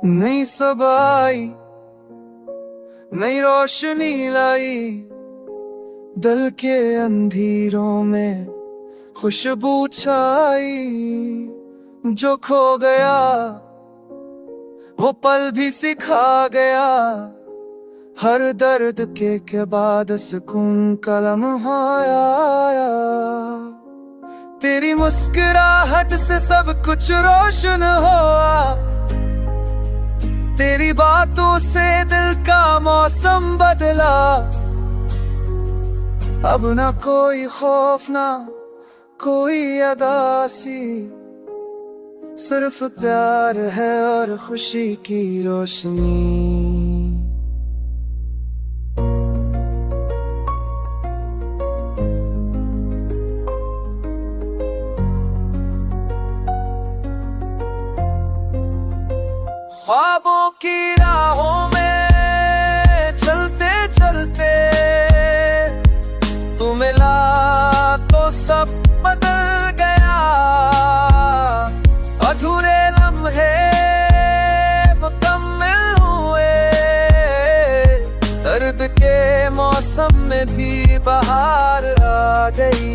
नई सबाई नई रोशनी लाई, दिल के अंधेरों में खुशबू छाई। जो खो गया वो पल भी सिखा गया, हर दर्द के बाद सुकून का लम्हा आया। तेरी मुस्कुराहट से सब कुछ रोशन हुआ, तेरी बातों से दिल का मौसम बदला। अब ना कोई खौफ ना कोई अदासी, सिर्फ प्यार है और खुशी की रोशनी। ख्वाबों की राहों में चलते चलते तू मिला तो सब बदल गया। अधूरे लम्हे मुकम्मल हुए, दर्द के मौसम में भी बहार आ गई।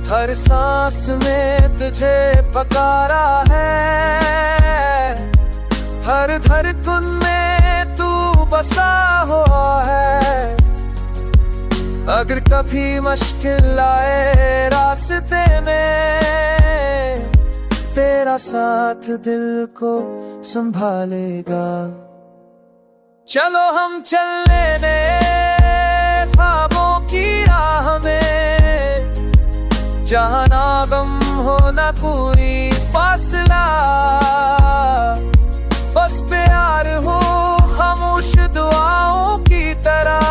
हर सांस में तुझे पुकारा है, हर धड़कन में तू बसा हुआ है। अगर कभी मुश्किल आए रास्ते में, तेरा साथ दिल को संभालेगा। चलो हम चलने दे ख्वाबों की राह में, जहाँ ना गम हो ना कोई फासला। बस प्यार हो खामोश दुआओं की तरह,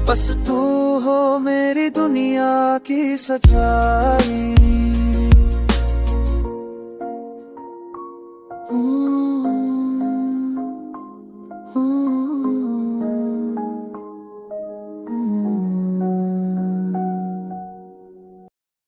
बस तू हो मेरी दुनिया की सच्चाई।